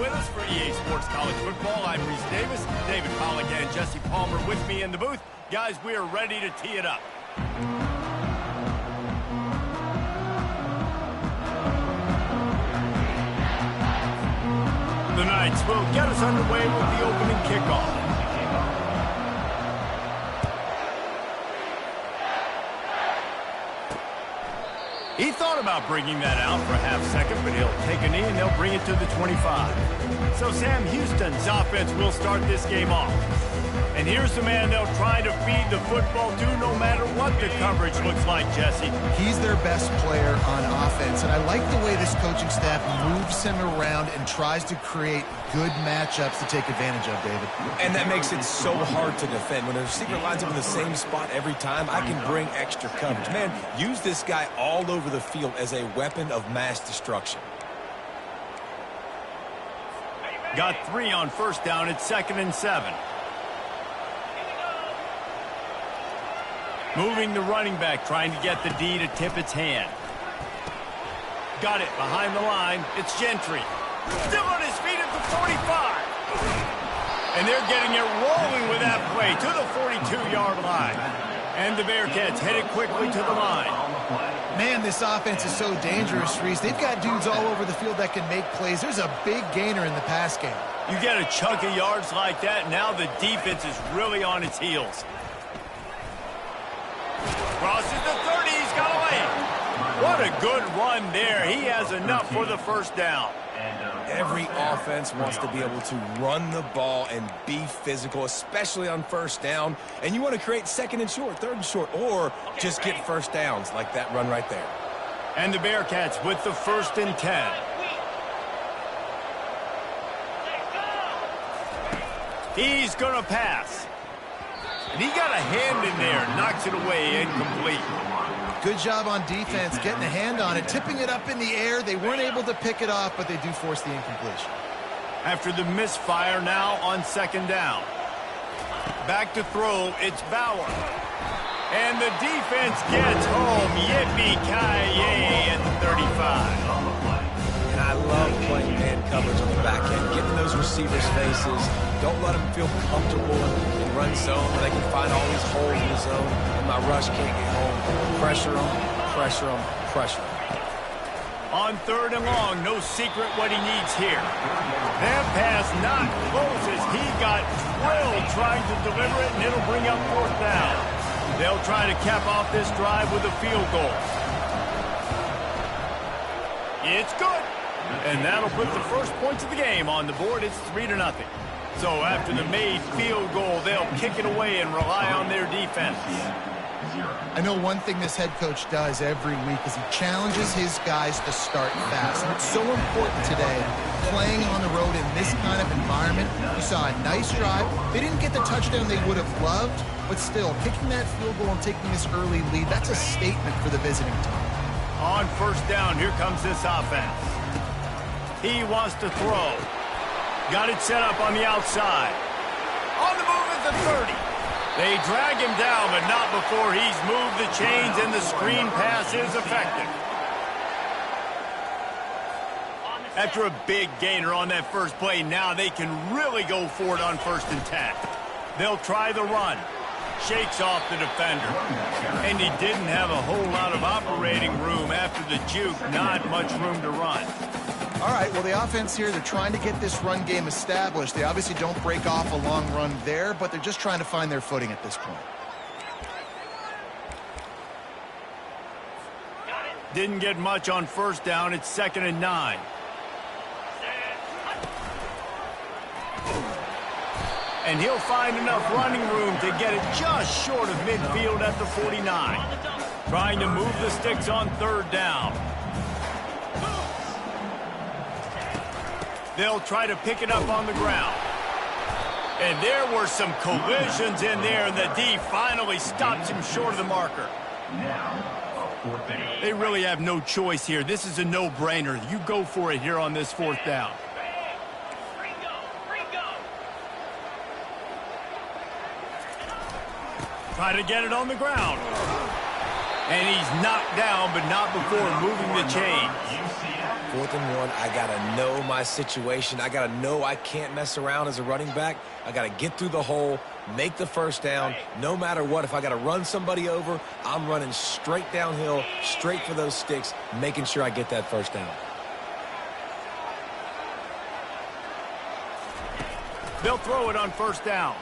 with us for EA Sports College Football. I'm Reese Davis, David Pollack, and Jesse Palmer with me in the booth. Guys, we are ready to tee it up. The Knights will get us underway with the opening kickoff. He thought about bringing that out for a half second, but he'll take a knee and they'll bring it to the 25. So Sam Houston's offense will start this game off. And here's the man they'll try to feed the football to no matter what the coverage looks like, Jesse. He's their best player on offense, and I like the way this coaching staff moves him around and tries to create good matchups to take advantage of, David. And that makes it so hard to defend. When a receiver lines up in the same spot every time, I can bring extra coverage. Man, use this guy all over the field as a weapon of mass destruction. Got 3 on first down. It's 2nd and 7. Moving the running back, trying to get the D to tip its hand. Got it behind the line. It's Gentry. Still on his feet at the 45. And they're getting it rolling with that play to the 42-yard line. And the Bearcats headed quickly to the line. Man, this offense is so dangerous, Reese. They've got dudes all over the field that can make plays. There's a big gainer in the pass game. You get a chunk of yards like that, now the defense is really on its heels. Crosses the 30, he's got away. What a good run there. He has enough for the first down. Every offense wants to be able to run the ball and be physical, especially on first down. And you want to create 2nd and short, 3rd and short, or just get first downs like that run right there. And the Bearcats with the 1st and 10. He's going to pass. And he got a hand in there, knocks it away, incomplete. Good job on defense, getting a hand on it, tipping it up in the air. They weren't able to pick it off, but they do force the incompletion. After the misfire now on 2nd down. Back to throw, it's Bauer. And the defense gets home. Yippee-ki-yay at the 35. And I love playing man coverage on the back end, getting those receivers' faces. Don't let them feel comfortable in run zone where they can find all these holes in the zone, and my rush can't get home. Pressure them, pressure them, pressure them. On 3rd and long, no secret what he needs here. That pass not close as he got drilled trying to deliver it, and it'll bring up 4th down. They'll try to cap off this drive with a field goal. It's good. And that'll put the first points of the game on the board. It's 3-0. So after the made field goal, they'll kick it away and rely on their defense. I know one thing this head coach does every week is he challenges his guys to start fast. And it's so important today, playing on the road in this kind of environment. You saw a nice drive. They didn't get the touchdown they would have loved, but still, kicking that field goal and taking this early lead, that's a statement for the visiting team. On first down, here comes this offense. He wants to throw. Got it set up on the outside. On the move at the 30. They drag him down, but not before he's moved the chains, and the screen pass is effective. After a big gainer on that first play, now they can really go for it on 1st and 10. They'll try the run. Shakes off the defender. And he didn't have a whole lot of operating room after the juke. Not much room to run. All right, well, the offense here, they're trying to get this run game established. They obviously don't break off a long run there, but they're just trying to find their footing at this point. Didn't get much on first down. It's 2nd and 9. And he'll find enough running room to get it just short of midfield at the 49. Trying to move the sticks on 3rd down. They'll try to pick it up on the ground. And there were some collisions in there, and the D finally stops him short of the marker. They really have no choice here. This is a no-brainer. You go for it here on this 4th down. Try to get it on the ground. And he's knocked down, but not before moving the chains. 4th and 1. I got to know my situation. I got to know I can't mess around as a running back. I got to get through the hole, make the first down. No matter what, if I got to run somebody over, I'm running straight downhill, straight for those sticks, making sure I get that first down. They'll throw it on 1st down.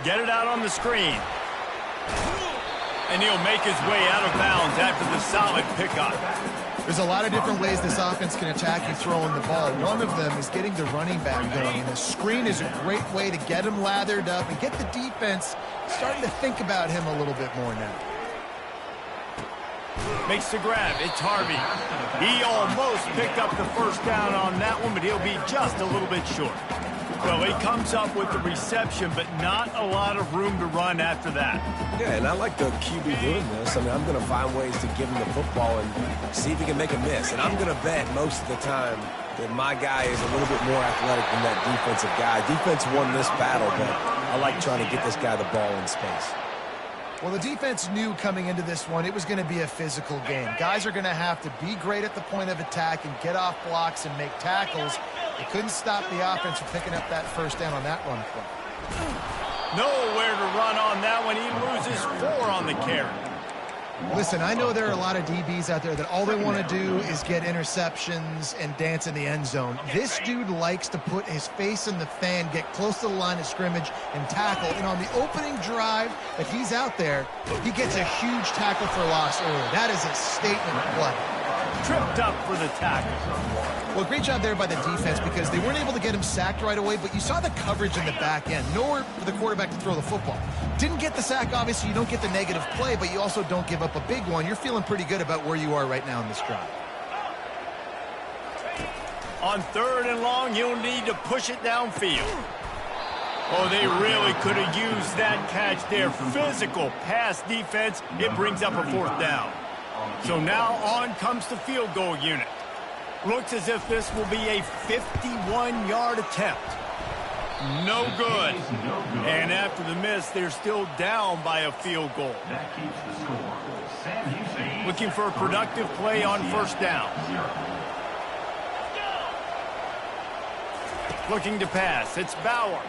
Get it out on the screen. And he'll make his way out of bounds after the solid pickup. There's a lot of different ways this offense can attack you throwing the ball. One of them is getting the running back going. And the screen is a great way to get him lathered up and get the defense starting to think about him a little bit more now. Makes the grab. It's Harvey. He almost picked up the first down on that one, but he'll be just a little bit short. Well, he comes up with the reception, but not a lot of room to run after that. Yeah, and I like the QB doing this. I mean, I'm going to find ways to give him the football and see if he can make a miss. And I'm going to bet most of the time that my guy is a little bit more athletic than that defensive guy. Defense won this battle, but I like trying to get this guy the ball in space. Well, the defense knew coming into this one it was going to be a physical game. Guys are going to have to be great at the point of attack and get off blocks and make tackles. They couldn't stop the offense from picking up that first down on that run play. Nowhere to run on that one. He loses 4 on the carry. Listen, I know there are a lot of DBs out there that all they want to do is get interceptions and dance in the end zone. This dude likes to put his face in the fan, get close to the line of scrimmage, and tackle. And on the opening drive that he's out there, he gets a huge tackle for loss early. That is a statement play. Tripped up for the tackle. Well, great job there by the defense because they weren't able to get him sacked right away, but you saw the coverage in the back end. Nowhere for the quarterback to throw the football. Didn't get the sack, obviously. You don't get the negative play, but you also don't give up a big one. You're feeling pretty good about where you are right now in this drive. On 3rd and long, you'll need to push it downfield. Oh, they really could have used that catch there. Physical pass defense. It brings up a 4th down. So now on comes the field goal unit. Looks as if this will be a 51-yard attempt. No good. And after the miss, they're still down by a field goal. Looking for a productive play on 1st down. Looking to pass. It's Bauer.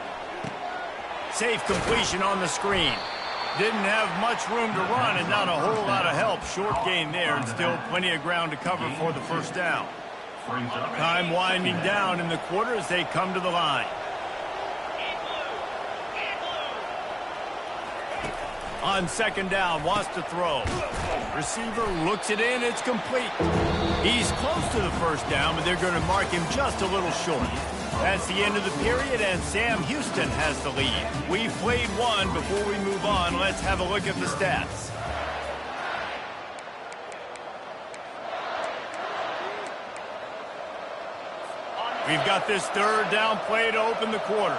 Safe completion on the screen. Didn't have much room to run and not a whole lot of help. Short gain there and still plenty of ground to cover for the 1st down. Time winding down in the quarter as they come to the line. On 2nd down, wants to throw. Receiver looks it in, it's complete. He's close to the 1st down, but they're going to mark him just a little short. That's the end of the period, and Sam Houston has the lead. We've played one. Before we move on, let's have a look at the stats. We've got this 3rd down play to open the quarter.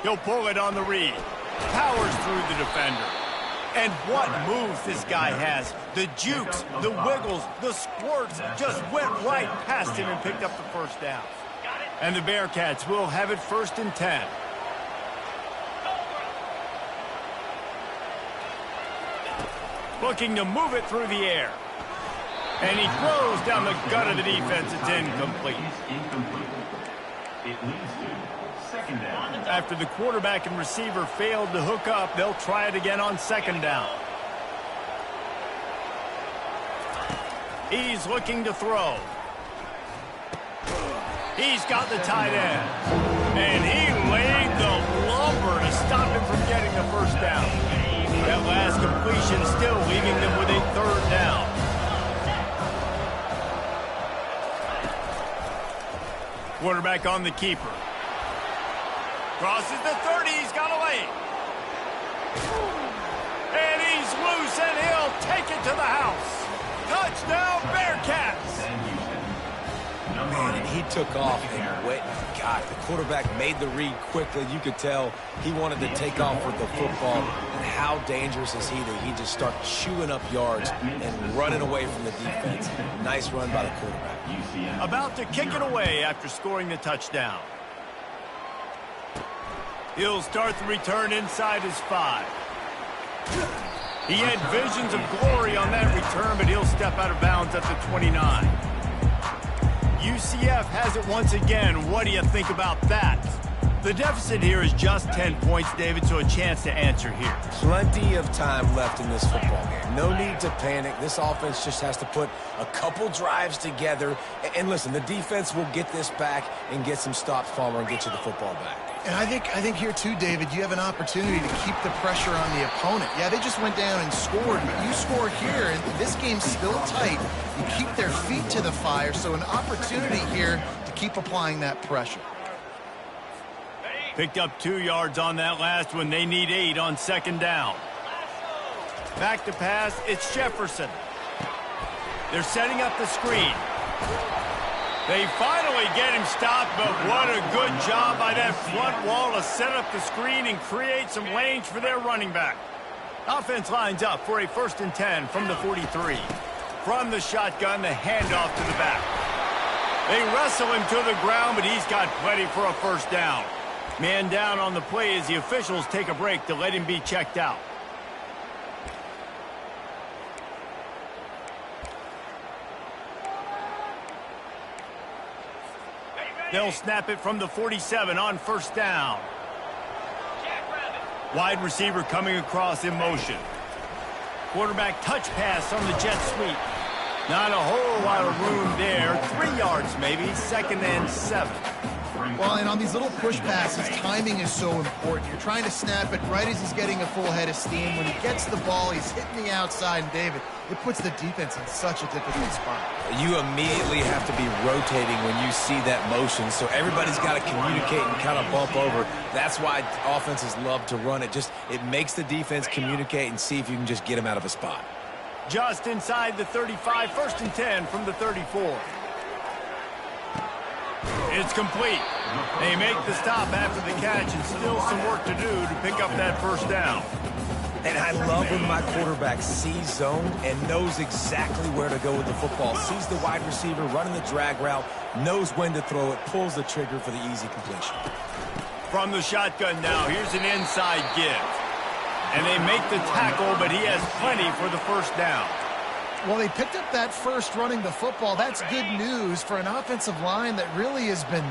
He'll pull it on the read. Powers through the defender. And what moves this guy has. The jukes, the wiggles, the squirts just went right past him and picked up the 1st down. And the Bearcats will have it 1st and 10. Looking to move it through the air. And he throws down the gut of the defense. It's incomplete. It leads to 2nd down. After the quarterback and receiver failed to hook up, they'll try it again on 2nd down. He's looking to throw. He's got the tight end. And he laid the lumber to stop him from getting the 1st down. That last completion still leaving them with a 3rd down. Quarterback on the keeper. Crosses the 30. He's got a lane. And he's loose, and he'll take it to the house. Touchdown, Bearcats. Man, and he took off and went and got it. The quarterback made the read quickly. You could tell he wanted to take off with the football. And how dangerous is he that he just started chewing up yards and running away from the defense. Nice run by the quarterback. About to kick it away after scoring the touchdown. He'll start the return inside his 5. He had visions of glory on that return, but he'll step out of bounds at the 29. UCF has it once again. What do you think about that? The deficit here is just 10 points, David, so a chance to answer here. Plenty of time left in this football game. No need to panic. This offense just has to put a couple drives together. And listen, the defense will get this back and get some stops, Palmer, and get you the football back. And I think here too, David, you have an opportunity to keep the pressure on the opponent. Yeah, they just went down and scored, but you score here, and this game's still tight. You keep their feet to the fire, so an opportunity here to keep applying that pressure. Picked up 2 yards on that last one. They need 8 on second down. Back to pass. It's Jefferson. They're setting up the screen. They finally get him stopped, but what a good job by that front wall to set up the screen and create some lanes for their running back. Offense lines up for a 1st and 10 from the 43. From the shotgun, the handoff to the back. They wrestle him to the ground, but he's got plenty for a 1st down. Man down on the play as the officials take a break to let him be checked out. They'll snap it from the 47 on 1st down. Wide receiver coming across in motion. Quarterback touch pass on the jet sweep. Not a whole lot of room there. 3 yards maybe. 2nd and 7. Well, and on these little push passes, timing is so important. You're trying to snap it right as he's getting a full head of steam. When he gets the ball, he's hitting the outside, and David, it puts the defense in such a difficult spot. You immediately have to be rotating when you see that motion, so everybody's got to communicate and kind of bump over. That's why offenses love to run it. It makes the defense communicate and see if you can just get them out of a spot. Just inside the 35, 1st and 10 from the 34. It's complete. They make the stop after the catch, and still some work to do to pick up that 1st down. And I love when my quarterback sees zone and knows exactly where to go with the football. Sees the wide receiver running the drag route, knows when to throw it, pulls the trigger for the easy completion. From the shotgun now, here's an inside give. And they make the tackle, but he has plenty for the 1st down. Well, they picked up that first running the football. That's good news for an offensive line that really has been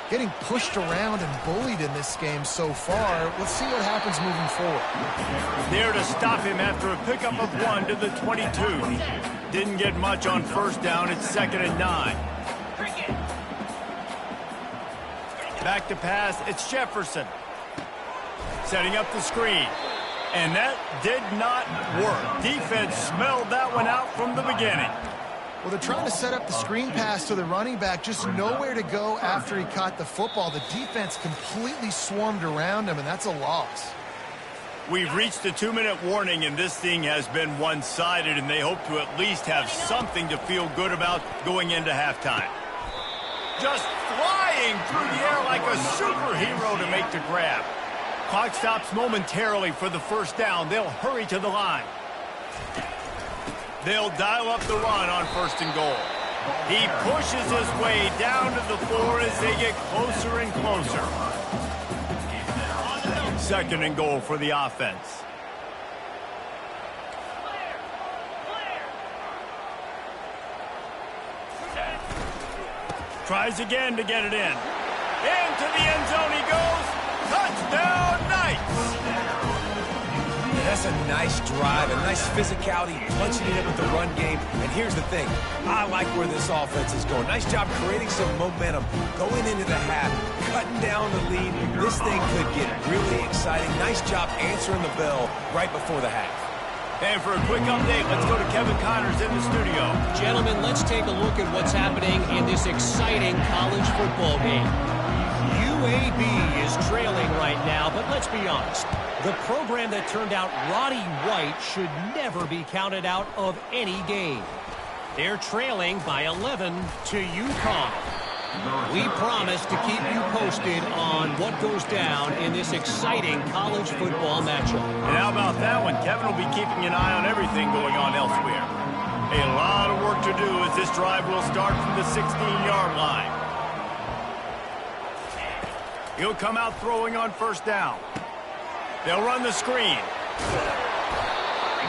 getting pushed around and bullied in this game so far. Let's see what happens moving forward. There to stop him after a pickup of 1 to the 22. Didn't get much on 1st down. It's 2nd and 9. Back to pass. It's Jefferson. Setting up the screen. And that did not work. Defense smelled that one out from the beginning. Well, they're trying to set up the screen pass to the running back, just nowhere to go after he caught the football. The defense completely swarmed around him, and that's a loss. We've reached the 2-minute warning, and this thing has been one-sided, and they hope to at least have something to feel good about going into halftime. Just flying through the air like a superhero to make the grab. Clock stops momentarily for the 1st down. They'll hurry to the line. They'll dial up the run on 1st and goal. He pushes his way down to the 4 as they get closer and closer. 2nd and goal for the offense. Tries again to get it in. Into the end zone he goes. Touchdown, Knights! That's a nice drive, a nice physicality, punching it in with the run game. And here's the thing. I like where this offense is going. Nice job creating some momentum, going into the half, cutting down the lead. This thing could get really exciting. Nice job answering the bell right before the half. And for a quick update, let's go to Kevin Connors in the studio. Gentlemen, let's take a look at what's happening in this exciting college football game. UAB is trailing right now, but let's be honest. The program that turned out Roddy White should never be counted out of any game. They're trailing by 11 to UConn. We promise to keep you posted on what goes down in this exciting college football matchup. And how about that one? Kevin will be keeping an eye on everything going on elsewhere. A lot of work to do as this drive will start from the 16-yard line. He'll come out throwing on 1st down. They'll run the screen.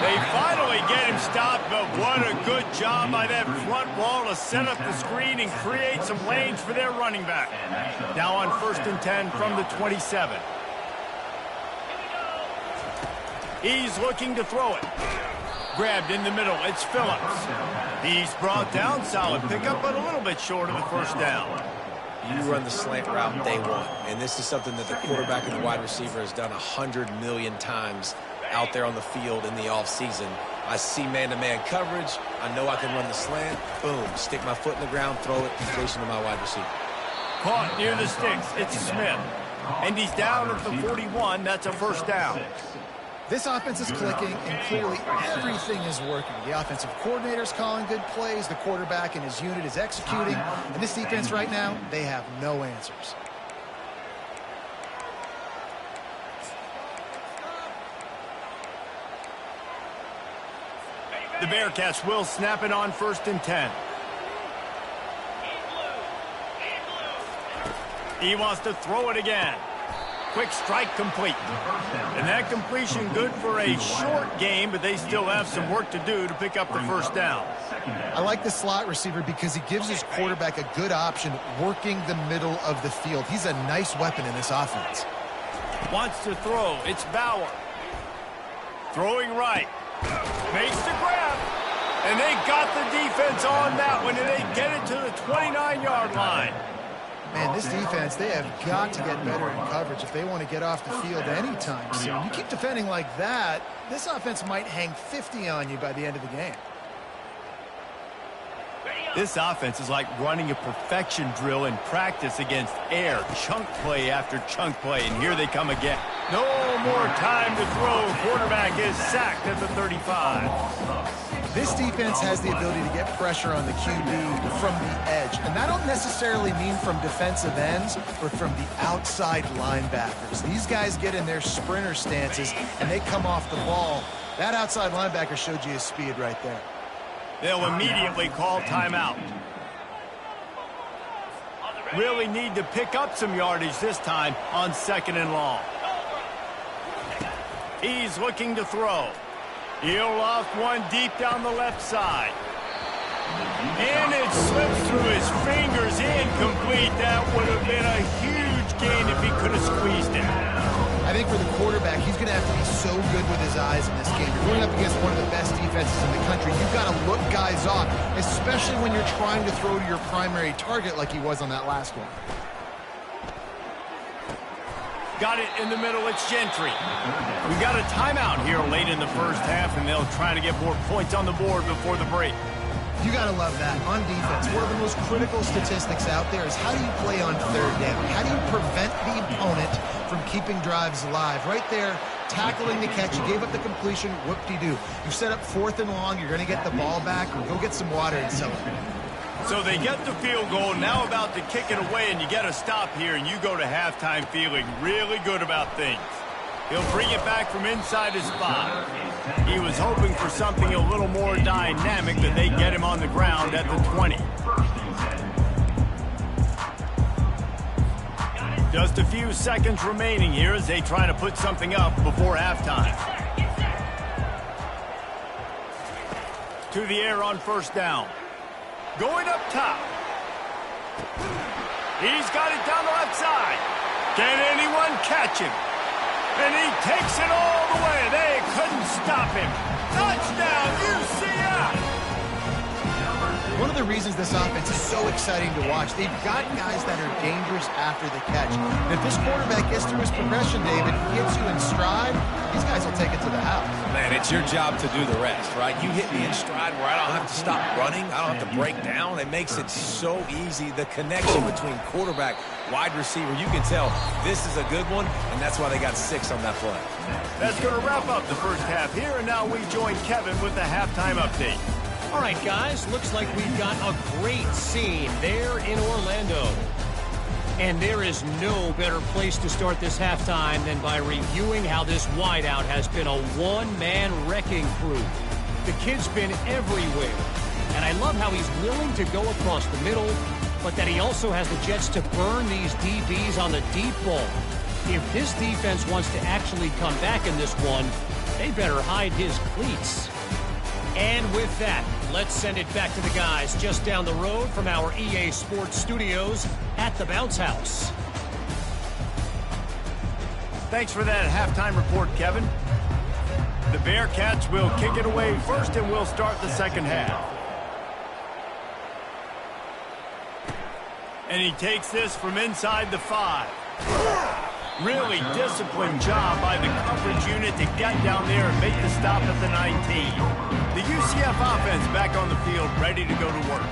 They finally get him stopped, but what a good job by that front wall to set up the screen and create some lanes for their running back. Now on 1st and 10 from the 27. He's looking to throw it. Grabbed in the middle, it's Phillips. He's brought down, solid pickup, but a little bit short of the first down. You run the slant route day one, and this is something that the quarterback and the wide receiver has done 100 million times out there on the field in the offseason. I see man-to-man coverage. I know I can run the slant. Boom, stick my foot in the ground, throw it, completion to my wide receiver. Caught near the sticks, it's Smith. And he's down at the 41, that's a first down. This offense is clicking, and clearly everything is working. The offensive coordinator's calling good plays, the quarterback and his unit is executing, and this defense right now, they have no answers. The Bearcats will snap it on 1st and 10. He wants to throw it again. Quick strike complete. And that completion good for a short game, but they still have some work to do to pick up the first down. I like the slot receiver because he gives his quarterback a good option working the middle of the field. He's a nice weapon in this offense. Wants to throw. It's Bauer. Throwing right. Makes the grab. And they got the defense on that one, and they get it to the 29-yard line. Man, this defense, they have got to get better in coverage if they want to get off the field anytime soon. You keep defending like that, this offense might hang 50 on you by the end of the game. This offense is like running a perfection drill in practice against air. Chunk play after chunk play, and here they come again. No more time to throw. Quarterback is sacked at the 35. This defense has the ability to get pressure on the QB from the edge. And that don't necessarily mean from defensive ends, but from the outside linebackers. These guys get in their sprinter stances, and they come off the ball. That outside linebacker showed you his speed right there. They'll immediately call timeout. Really need to pick up some yardage this time on 2nd and long. He's looking to throw. He'll loft one deep down the left side. And it slips through his fingers, incomplete. That would have been a huge gain if he could have squeezed it. I think for the quarterback, he's going to have to be so good with his eyes in this game. You're going up against one of the best defenses in the country. You've got to look guys off, especially when you're trying to throw to your primary target like he was on that last one. Got it in the middle, it's Gentry. We've got a timeout here late in the first half, and they'll try to get more points on the board before the break. You got to love that. On defense, one of the most critical statistics out there is how do you play on 3rd down? How do you prevent the opponent from keeping drives alive? Right there, tackling the catch. You gave up the completion, whoop-de-doo. You set up 4th and long, you're going to get the ball back, or go get some water and celebrate. So they get the field goal, now about to kick it away, and you get a stop here, and you go to halftime feeling really good about things. He'll bring it back from inside his spot. He was hoping for something a little more dynamic, but they get him on the ground at the 20. Just a few seconds remaining here as they try to put something up before halftime. To the air on 1st down. Going up top. He's got it down the left side. Can anyone catch him? And he takes it all the way. They couldn't stop him. Touchdown, UCF! One of the reasons this offense is so exciting to watch, they've got guys that are dangerous after the catch. And if this quarterback gets through his progression, David, gets you in stride, these guys will take it to the house. Man, it's your job to do the rest, right? You hit me in stride where I don't have to stop running. I don't have to break down. It makes it so easy. The connection between quarterback, wide receiver, you can tell this is a good one, and that's why they got 6 on that play. That's going to wrap up the first half here, and now we join Kevin with the halftime update. All right, guys, looks like we've got a great scene there in Orlando. And there is no better place to start this halftime than by reviewing how this wideout has been a one-man wrecking crew. The kid's been everywhere. And I love how he's willing to go across the middle, but that he also has the jets to burn these DBs on the deep ball. If this defense wants to actually come back in this one, They better hide his cleats. And with that, let's send it back to the guys just down the road from our EA Sports studios at the Bounce House. Thanks for that halftime report, Kevin. The Bearcats will kick it away first, and we'll start the second half. And he takes this from inside the 5. Really disciplined job by the coverage unit to get down there and make the stop at the 19. The UCF offense back on the field, ready to go to work.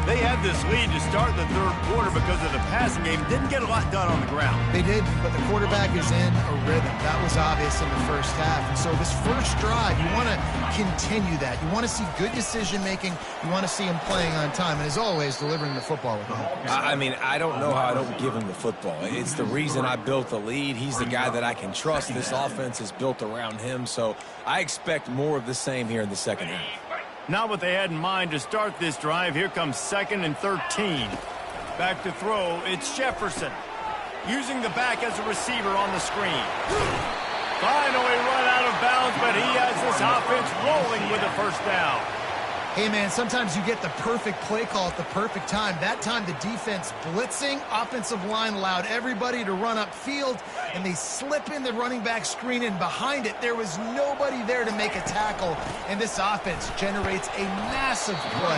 They had this lead to start the third quarter because of the passing game. Didn't get a lot done on the ground. They did, but the quarterback is in a rhythm. That was obvious in the first half. And so this first drive, you want to continue that. You want to see good decision-making. You want to see him playing on time. And as always, delivering the football with him. I mean, I don't know how I don't give him the football. It's the reason I built the lead. He's the guy that I can trust. This offense is built around him. So I expect more of the same here in the second half. Not what they had in mind to start this drive. Here comes 2nd and 13. Back to throw, it's Jefferson. Using the back as a receiver on the screen. Finally run out of bounds, but he has this offense rolling with a first down. Hey, man, sometimes you get the perfect play call at the perfect time. That time the defense blitzing, offensive line allowed everybody to run upfield, and they slip in the running back screen, and behind it there was nobody there to make a tackle, and this offense generates a massive play.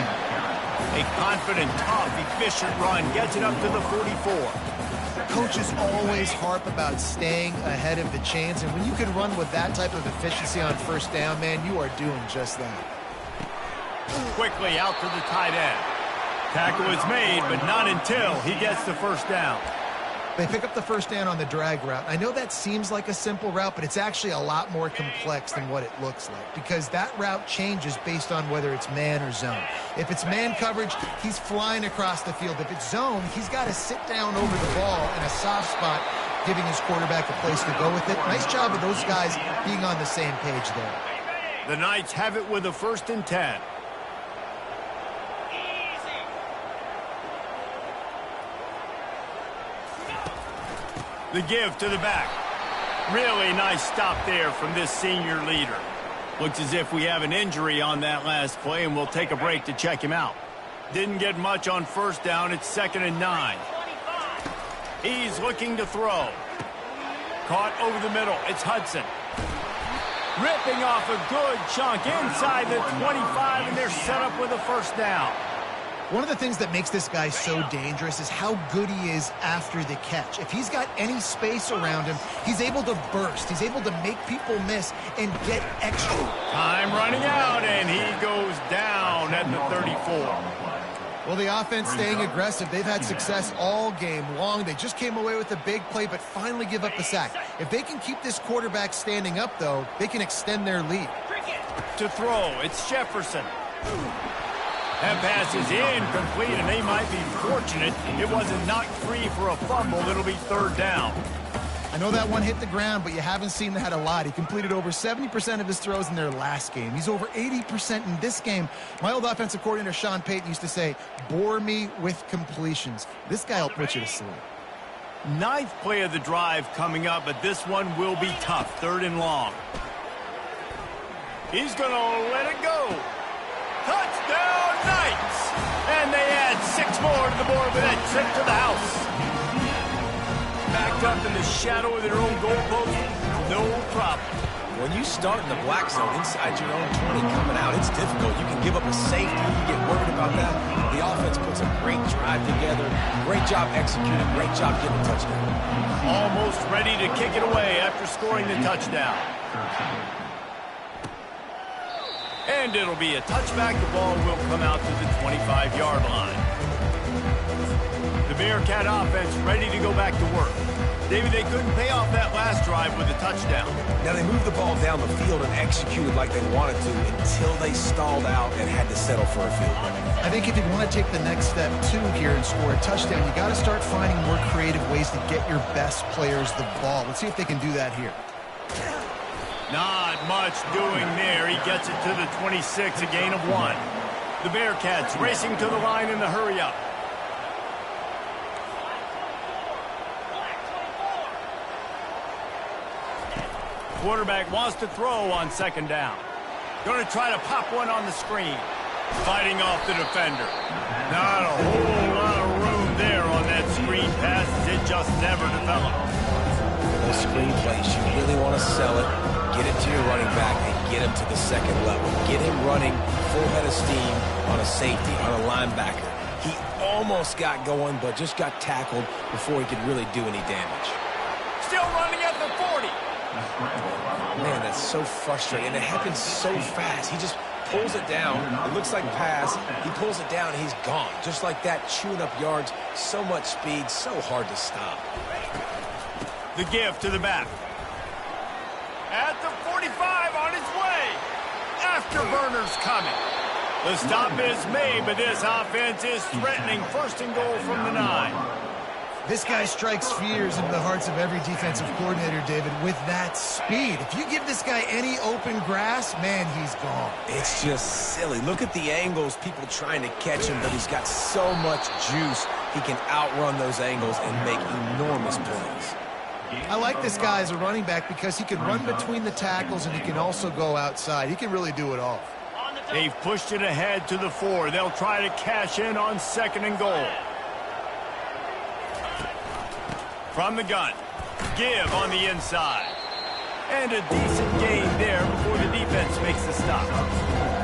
A confident, tough, efficient run gets it up to the 44. Coaches always harp about staying ahead of the chains, and when you can run with that type of efficiency on first down, man, you are doing just that. Quickly out to the tight end. Tackle is made, but not until he gets the first down. They pick up the first down on the drag route. I know that seems like a simple route, but it's actually a lot more complex than what it looks like, because that route changes based on whether it's man or zone. If it's man coverage, he's flying across the field. If it's zone, he's got to sit down over the ball in a soft spot, giving his quarterback a place to go with it. Nice job of those guys being on the same page there. The Knights have it with a 1st and 10. The give to the back. Really nice stop there from this senior leader. Looks as if we have an injury on that last play, and we'll take a break to check him out. Didn't get much on first down. It's 2nd and 9. He's looking to throw. Caught over the middle. It's Hudson. Ripping off a good chunk inside the 25, and they're set up with a first down. One of the things that makes this guy so dangerous is how good he is after the catch. If he's got any space around him, he's able to burst. He's able to make people miss and get extra. Time running out, and he goes down at the 34. Well, the offense staying aggressive. They've had success all game long. They just came away with a big play, but finally give up the sack. If they can keep this quarterback standing up, though, they can extend their lead. To throw, it's Jefferson. That pass is incomplete, and they might be fortunate it wasn't knocked free for a fumble. It'll be 3rd down. I know that one hit the ground, but you haven't seen that a lot. He completed over 70% of his throws in their last game. He's over 80% in this game. My old offensive coordinator, Sean Payton, used to say, bore me with completions. This guy will put you to sleep. 9th play of the drive coming up, but this one will be tough. 3rd and long. He's going to let it go. Touchdown, Knights! And they add 6 more to the board with that trip to the house. Backed up in the shadow of their own goalpost, no problem. When you start in the black zone inside your own 20 coming out, it's difficult. You can give up a safety. You get worried about that. The offense puts a great drive together. Great job executing. Great job getting a touchdown. Almost ready to kick it away after scoring the touchdown. And it'll be a touchback. The ball will come out to the 25-yard line. The Bearcat offense ready to go back to work. David, they couldn't pay off that last drive with a touchdown. Now, they moved the ball down the field and executed like they wanted to until they stalled out and had to settle for a field goal. I think if you want to take the next step, too, here and score a touchdown, you got to start finding more creative ways to get your best players the ball. Let's see if they can do that here. Not much doing there. He gets it to the 26, a gain of 1. The Bearcats racing to the line in the hurry-up. quarterback wants to throw on second down. Going to try to pop one on the screen. Fighting off the defender. Not a whole lot of room there on that screen pass. It just never developed. Those screen plays, you really want to sell it, get it to your running back, and get him to the second level. Get him running full head of steam on a safety, on a linebacker. He almost got going, but just got tackled before he could really do any damage. Still running at the 40. Man, that's so frustrating, and it happens so fast. He just pulls it down. It looks like pass. He pulls it down, and he's gone. Just like that, chewing up yards. So much speed, so hard to stop. The give to the back. At the 45 on his way. Afterburner's coming. The stop is made, but this offense is threatening first and goal from the 9. This guy strikes fears into the hearts of every defensive coordinator, David, with that speed. If you give this guy any open grass, man, he's gone. It's just silly. Look at the angles, people trying to catch him, but he's got so much juice. He can outrun those angles and make enormous plays. I like this guy as a running back because he can run between the tackles and he can also go outside. He can really do it all. They've pushed it ahead to the 4. They'll try to cash in on second and goal. From the gun, give on the inside. And a decent gain there before the defense makes the stop.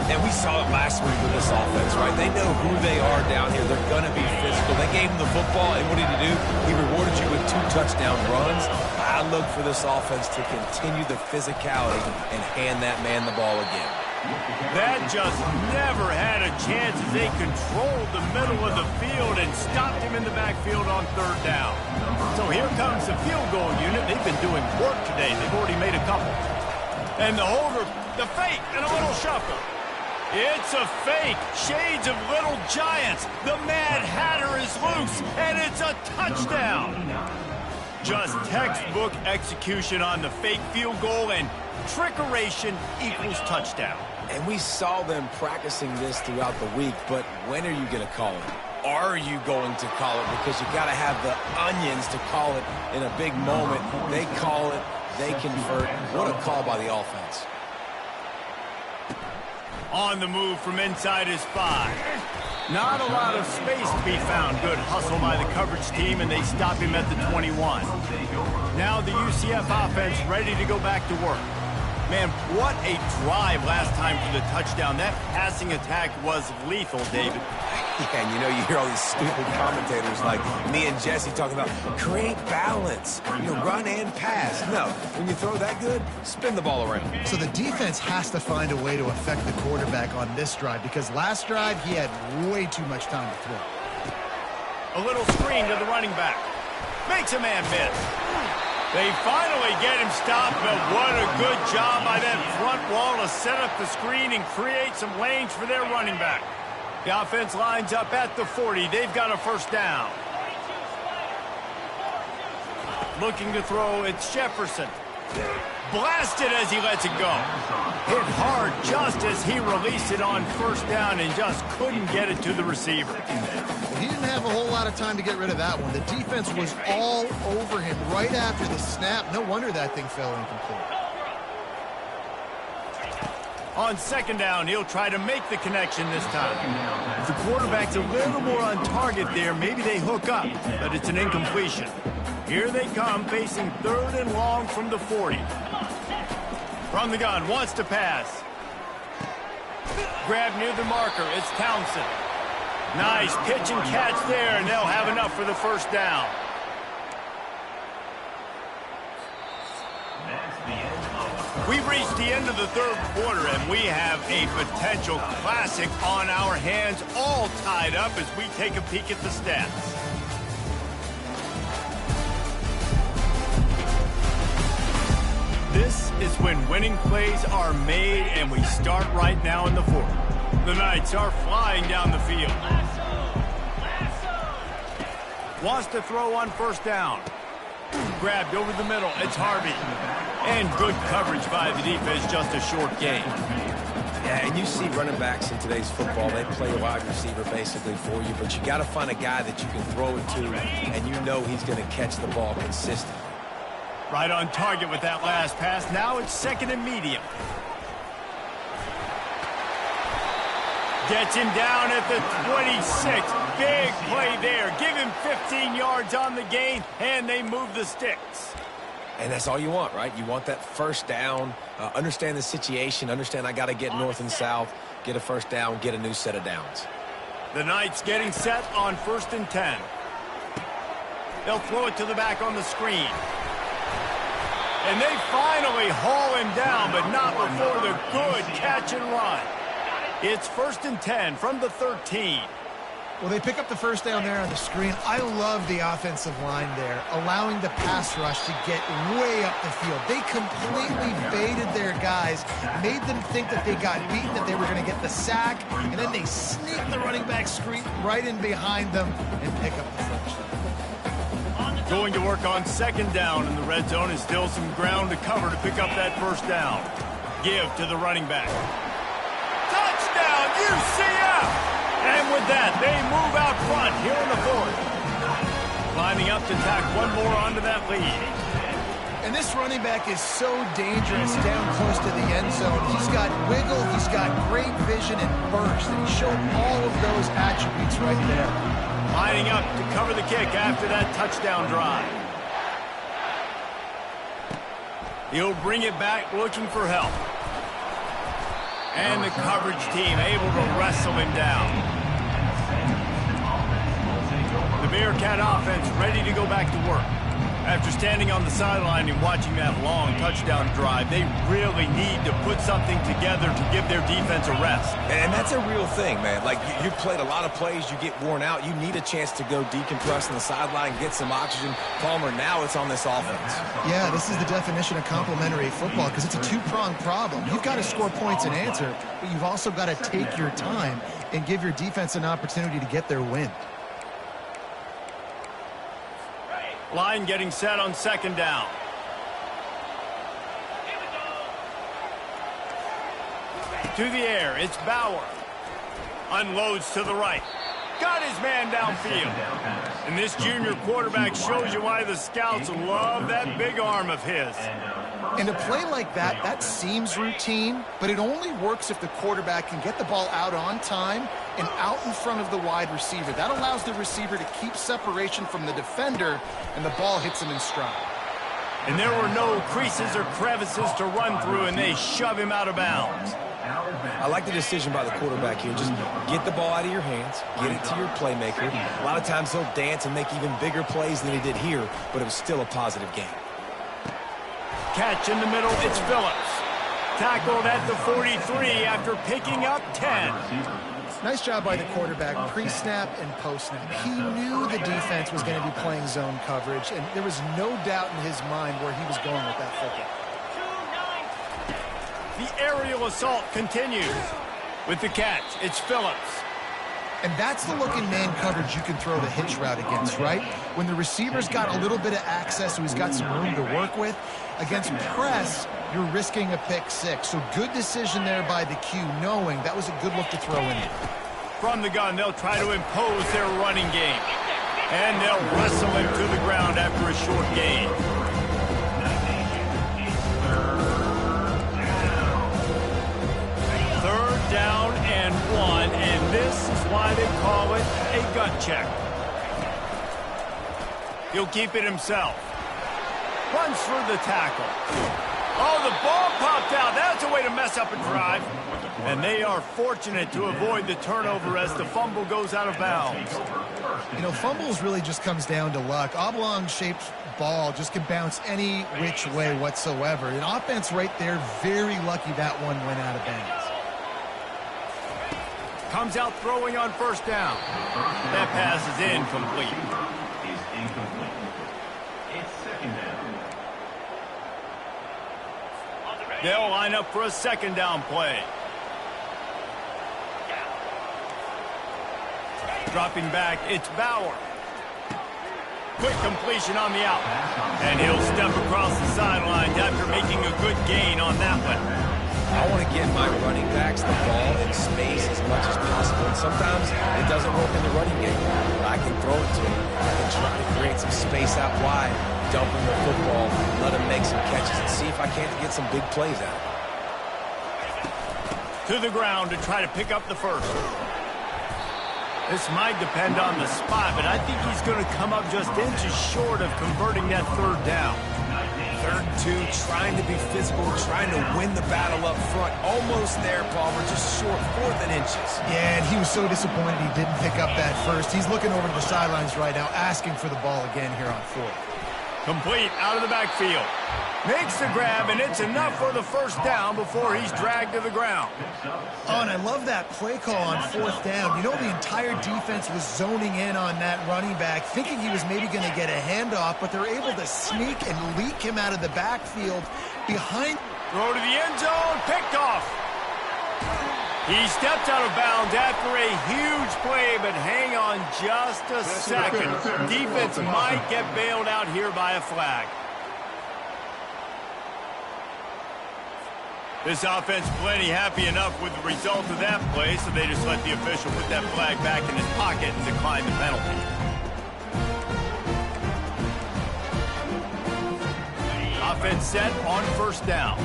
And we saw it last week with this offense, right? They know who they are down here. They're going to be physical. They gave him the football, and what did he do? He rewarded you with 2 touchdown runs. I look for this offense to continue the physicality and hand that man the ball again. That just never had a chance as they controlled the middle of the field and stopped him in the backfield on third down. So here comes the field goal unit. They've been doing work today. They've already made a couple. And the holder, the fake, and a little shuffle. It's a fake. Shades of Little Giants. The Mad Hatter is loose, and it's a touchdown. Just textbook execution on the fake field goal, and trickeration equals touchdown. And we saw them practicing this throughout the week, but when are you going to call it? Are you going to call it? Because you got to have the onions to call it in a big moment. They call it, they convert. What a call by the offense. On the move from inside his 5. Not a lot of space to be found. Good hustle by the coverage team, and they stop him at the 21. Now the UCF offense ready to go back to work. Man, what a drive last time for the touchdown. That passing attack was lethal, David. Yeah, and you know, you hear all these stupid commentators like me and Jesse talking about create balance, run and pass. No, when you throw that good, spin the ball around. So the defense has to find a way to affect the quarterback on this drive because last drive he had way too much time to throw. A little screen to the running back. Makes a man miss. They finally get him stopped, but what a good job by that front wall to set up the screen and create some lanes for their running back. The offense lines up at the 40. They've got a first down. Looking to throw, it's Jefferson. Blasted as he lets it go. Hit hard just as he released it on first down and just couldn't get it to the receiver. He didn't have a whole lot of time to get rid of that one. The defense was all over him right after the snap. No wonder that thing fell incomplete. On second down, he'll try to make the connection this time. If the quarterback's a little more on target there, maybe they hook up, but it's an incompletion. Here they come, facing third and long from the 40. From the gun, wants to pass. Grab near the marker, it's Townsend. Nice pitch and catch there, and they'll have enough for the first down. We've reached the end of the third quarter, and we have a potential classic on our hands, all tied up as we take a peek at the stats. This is when winning plays are made, and we start right now in the fourth. The Knights are flying down the field. Wants to throw on first down. Grabbed over the middle. It's Harvey. And good coverage by the defense, just a short gain. Yeah, and you see running backs in today's football, they play a wide receiver basically for you, but you got to find a guy that you can throw it to, and you know he's going to catch the ball consistently. Right on target with that last pass. Now it's second and medium. Gets him down at the 26. Big play there. Give him 15 yards on the gain, and they move the sticks. And that's all you want, right? You want that first down, understand the situation, understand I got to get north and south, get a first down, get a new set of downs. The Knights getting set on 1st and 10. They'll throw it to the back on the screen. And they finally haul him down, but not before the good catch and run. It's 1st and 10 from the 13. Well, they pick up the first down there on the screen. I love the offensive line there, allowing the pass rush to get way up the field. They completely baited their guys, made them think that they got beaten, that they were going to get the sack, and then they sneak the running back screen right in behind them and pick up the first down. Going to work on 2nd down in the red zone is still some ground to cover to pick up that first down. Give to the running back. Touchdown, UCF! And with that, they move out front here in the 4th. Lining up to tack one more onto that lead. And this running back is so dangerous down close to the end zone. He's got wiggle, he's got great vision and burst, and he showed all of those attributes right there. Lining up to cover the kick after that touchdown drive. He'll bring it back looking for help. And the coverage team able to wrestle him down. The Bearcat offense ready to go back to work. After standing on the sideline and watching that long touchdown drive, they really need to put something together to give their defense a rest. And that's a real thing, man. Like, you've played a lot of plays, you get worn out, you need a chance to go decompress on the sideline, get some oxygen. Palmer, now it's on this offense. Yeah, this is the definition of complementary football because it's a two-pronged problem. You've got to score points and answer, but you've also got to take your time and give your defense an opportunity to get their win. Line getting set on 2nd down. To the air, it's Bauer. Unloads to the right. Got his man downfield. And this junior quarterback shows you why the scouts love that big arm of his. And a play like that, that seems routine, but it only works if the quarterback can get the ball out on time and out in front of the wide receiver. That allows the receiver to keep separation from the defender, and the ball hits him in stride. And there were no creases or crevices to run through, and they shove him out of bounds. I like the decision by the quarterback here. Just get the ball out of your hands, get it to your playmaker. A lot of times he'll dance and make even bigger plays than he did here, but it was still a positive game. Catch in the middle, it's Phillips. Tackled at the 43 after picking up 10. Nice job by the quarterback, pre-snap and post-snap. He knew the defense was going to be playing zone coverage, and there was no doubt in his mind where he was going with that football. The aerial assault continues. With the catch, it's Phillips. And that's the look in man coverage you can throw the hitch route against, right? When the receiver's got a little bit of access, so he's got some room to work with. Against press, you're risking a pick six. So good decision there by the Q, knowing that was a good look to throw in there. From the gun, they'll try to impose their running game. And they'll wrestle him to the ground after a short gain. Third down and 1, and this is why they call it a gut check. He'll keep it himself. Runs through the tackle. Oh, the ball popped out. That's a way to mess up a drive. And they are fortunate to avoid the turnover as the fumble goes out of bounds. You know, fumbles really just comes down to luck. Oblong-shaped ball just can bounce any which way whatsoever. An offense right there, very lucky that one went out of bounds. Comes out throwing on first down. That pass is incomplete. They'll line up for a second down play. Dropping back, it's Bauer. Quick completion on the out. And he'll step across the sidelines after making a good gain on that one. I want to get my running backs the ball in space as much as possible. And sometimes it doesn't work in the running game. I can throw it to him. I can try to create some space out wide, dump him the football, let him make some catches, and see if I can't get some big plays out. To the ground to try to pick up the first. This might depend on the spot, but I think he's going to come up just inches short of converting that third down. 3rd and 2, trying to be physical, trying to win the battle up front. Almost there, Palmer, just short, 4th and inches. Yeah, and he was so disappointed he didn't pick up that first. He's looking over to the sidelines right now, asking for the ball again here on 4th. Complete out of the backfield. Makes the grab, and it's enough for the first down before he's dragged to the ground. Oh, and I love that play call on 4th down. You know, the entire defense was zoning in on that running back, thinking he was maybe going to get a handoff, but they're able to sneak and leak him out of the backfield behind. Throw to the end zone, picked off. He stepped out of bounds after a huge play, but hang on just a second. Defense might get bailed out here by a flag. This offense plenty happy enough with the result of that play, so they just let the official put that flag back in his pocket and decline the penalty. Offense set on first down.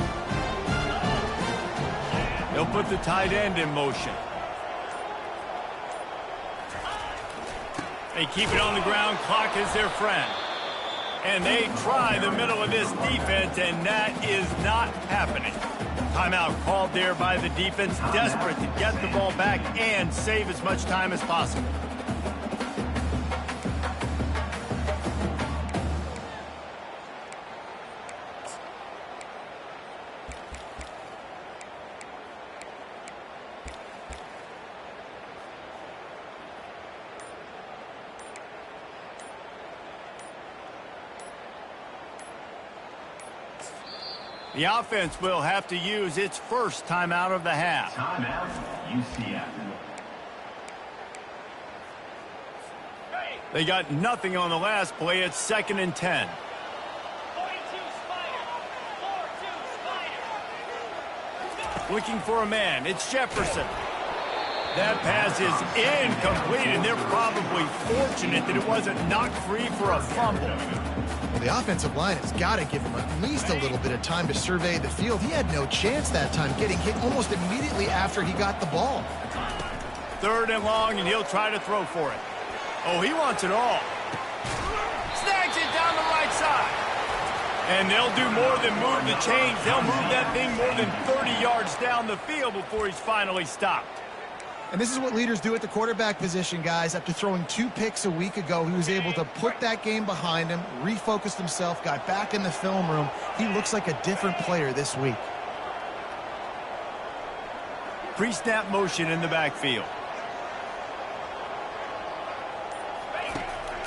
They'll put the tight end in motion. They keep it on the ground. Clock is their friend. And they try the middle of this defense, and that is not happening. Timeout called there by the defense, desperate to get the ball back and save as much time as possible. The offense will have to use its first timeout of the half. Timeout, UCF. They got nothing on the last play. It's 2nd and 10. 42 Spider. 42 Spider. Looking for a man. It's Jefferson. That pass is incomplete, and they're probably fortunate that it wasn't knocked free for a fumble. Well, the offensive line has got to give him at least a little bit of time to survey the field. He had no chance that time, getting hit almost immediately after he got the ball. 3rd and long, and he'll try to throw for it. Oh, he wants it all. Snags it down the right side. And they'll do more than move the chains. They'll move that thing more than 30 yards down the field before he's finally stopped. And this is what leaders do at the quarterback position, guys. After throwing 2 picks a week ago, he was able to put that game behind him, refocused himself, got back in the film room. He looks like a different player this week. Pre-snap motion in the backfield.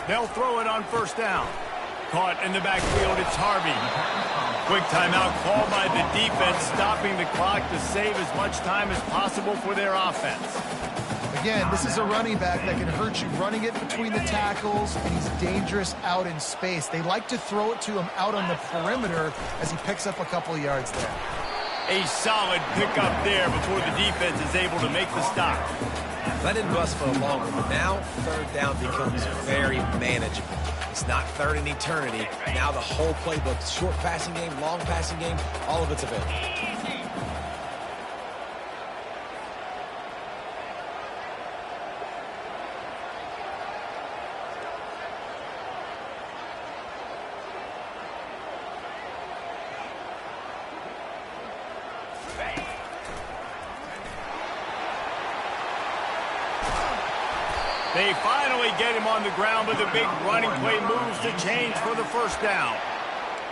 They'll throw it on first down. Caught in the backfield, it's Harvey. Quick timeout called by the defense, stopping the clock to save as much time as possible for their offense. Again, this is a running back that can hurt you running it between the tackles, and he's dangerous out in space. They like to throw it to him out on the perimeter as he picks up a couple of yards there. A solid pickup there before the defense is able to make the stop. Let it bust for a long one. Now, 3rd down becomes very manageable. It's not 3rd in eternity. Now the whole playbook, short passing game, long passing game, all of it's available. They finally get him on the ground, but the big running play moves to change for the first down.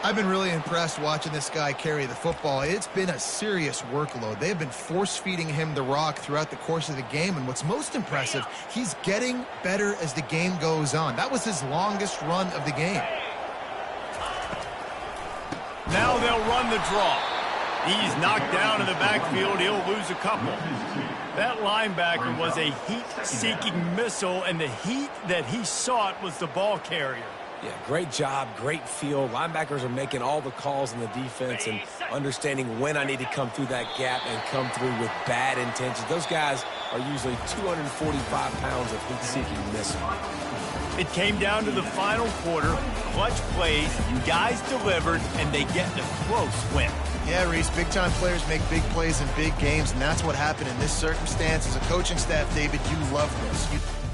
I've been really impressed watching this guy carry the football. It's been a serious workload. They've been force-feeding him the rock throughout the course of the game, and what's most impressive, he's getting better as the game goes on. That was his longest run of the game. Now they'll run the draw. He's knocked down in the backfield. He'll lose a couple. That linebacker was a heat-seeking missile, and the heat that he sought was the ball carrier. Yeah, great job, great feel. Linebackers are making all the calls in the defense and understanding when I need to come through that gap and come through with bad intentions. Those guys are usually 245 pounds of heat-seeking missile. It came down to the final quarter. Clutch plays, guys delivered, and they get a close win. Yeah, Reese, big-time players make big plays in big games, and that's what happened in this circumstance. As a coaching staff, David, you love this.